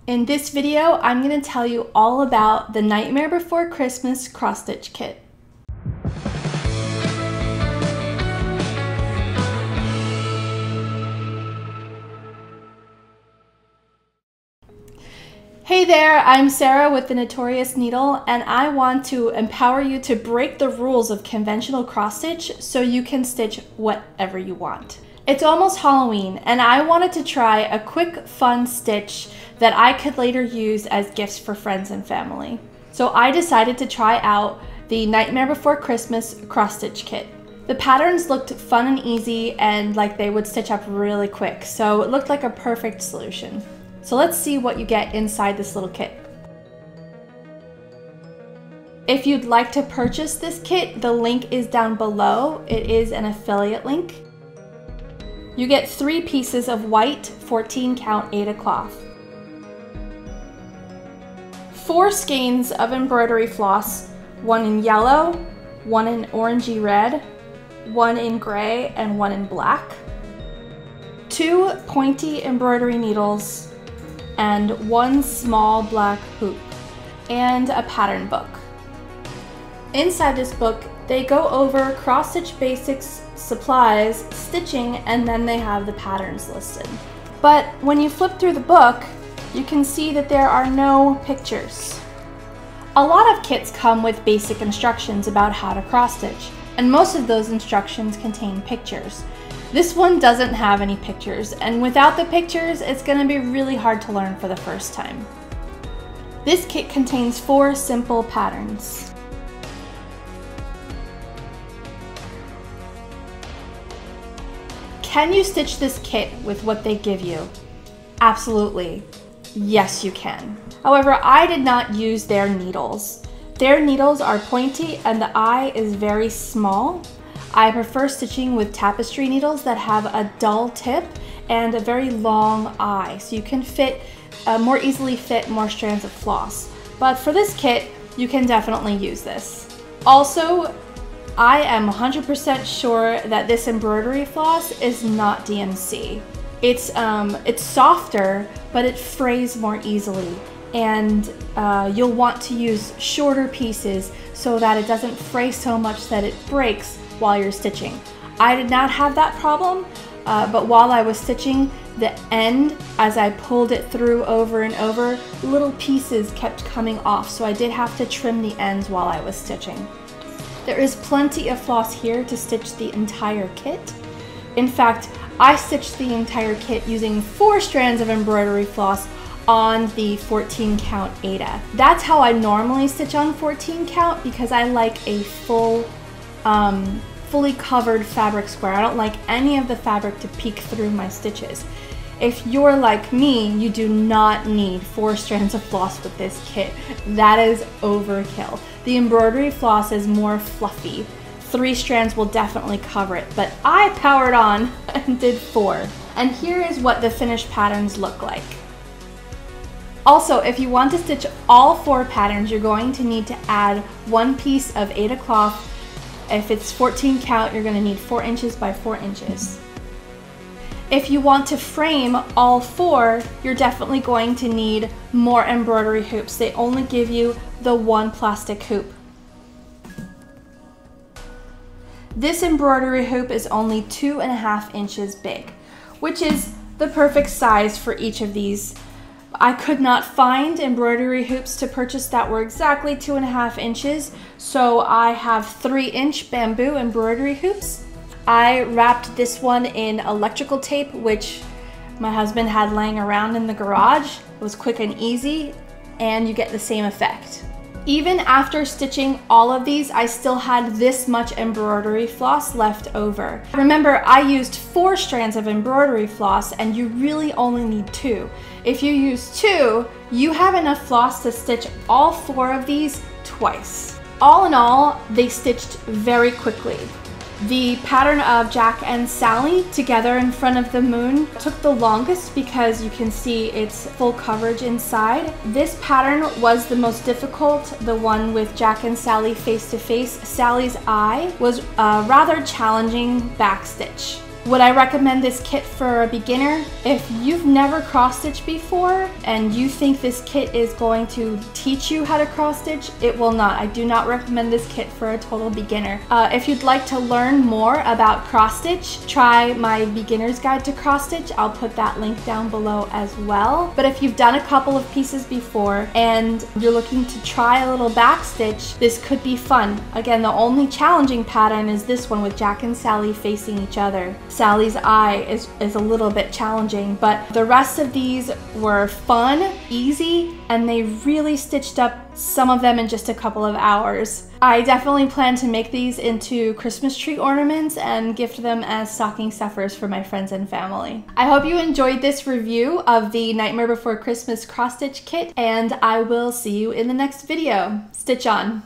In this video, I'm going to tell you all about the Nightmare Before Christmas cross-stitch kit. Hey there, I'm Sarah with The Notorious Needle, and I want to empower you to break the rules of conventional cross-stitch so you can stitch whatever you want. It's almost Halloween, and I wanted to try a quick, fun stitch that I could later use as gifts for friends and family. So I decided to try out the Nightmare Before Christmas cross-stitch kit. The patterns looked fun and easy and like they would stitch up really quick, so it looked like a perfect solution. So let's see what you get inside this little kit. If you'd like to purchase this kit, the link is down below. It is an affiliate link. You get 3 pieces of white 14 count Aida cloth, 4 skeins of embroidery floss, 1 in yellow, 1 in orangey red, 1 in gray, and 1 in black, 2 pointy embroidery needles, and 1 small black hoop, and a pattern book. Inside this book, they go over cross-stitch basics, supplies, stitching, and then they have the patterns listed. But when you flip through the book, you can see that there are no pictures. A lot of kits come with basic instructions about how to cross-stitch, and most of those instructions contain pictures. This one doesn't have any pictures, and without the pictures, it's going to be really hard to learn for the first time. This kit contains 4 simple patterns. Can you stitch this kit with what they give you? Absolutely. Yes, you can. However, I did not use their needles. Their needles are pointy and the eye is very small. I prefer stitching with tapestry needles that have a dull tip and a very long eye, so you can more easily fit more strands of floss. But for this kit, you can definitely use this. Also, I am 100% sure that this embroidery floss is not DMC. It's softer, but it frays more easily, and you'll want to use shorter pieces so that it doesn't fray so much that it breaks while you're stitching. I did not have that problem, but while I was stitching, the end, as I pulled it through over and over, little pieces kept coming off, so I did have to trim the ends while I was stitching. There is plenty of floss here to stitch the entire kit. In fact, I stitched the entire kit using 4 strands of embroidery floss on the 14 count Aida. That's how I normally stitch on 14 count because I like a fully covered fabric square. I don't like any of the fabric to peek through my stitches. If you're like me, you do not need 4 strands of floss with this kit. That is overkill. The embroidery floss is more fluffy. 3 strands will definitely cover it, but I powered on and did 4. And here is what the finished patterns look like. Also, if you want to stitch all 4 patterns, you're going to need to add 1 piece of Aida cloth. If it's 14 count, you're going to need 4 inches by 4 inches. If you want to frame all 4, you're definitely going to need more embroidery hoops. They only give you the 1 plastic hoop. This embroidery hoop is only 2.5 inches big, which is the perfect size for each of these. I could not find embroidery hoops to purchase that were exactly 2.5 inches, so I have 3-inch bamboo embroidery hoops. I wrapped this one in electrical tape, which my husband had laying around in the garage. It was quick and easy, and you get the same effect. Even after stitching all of these, I still had this much embroidery floss left over. Remember, I used 4 strands of embroidery floss, and you really only need 2. If you use 2, you have enough floss to stitch all 4 of these twice. All in all, they stitched very quickly. The pattern of Jack and Sally together in front of the moon took the longest because you can see it's full coverage inside. This pattern was the most difficult, the one with Jack and Sally face to face. Sally's eye was a rather challenging backstitch. Would I recommend this kit for a beginner? If you've never cross-stitched before and you think this kit is going to teach you how to cross-stitch, it will not. I do not recommend this kit for a total beginner. If you'd like to learn more about cross-stitch, try my beginner's guide to cross-stitch. I'll put that link down below as well. But if you've done a couple of pieces before and you're looking to try a little backstitch, this could be fun. Again, the only challenging pattern is this one with Jack and Sally facing each other. Sally's eye is a little bit challenging, but the rest of these were fun, easy, and they really stitched up some of them in just a couple of hours. I definitely plan to make these into Christmas tree ornaments and gift them as stocking stuffers for my friends and family. I hope you enjoyed this review of the Nightmare Before Christmas cross-stitch kit, and I will see you in the next video. Stitch on!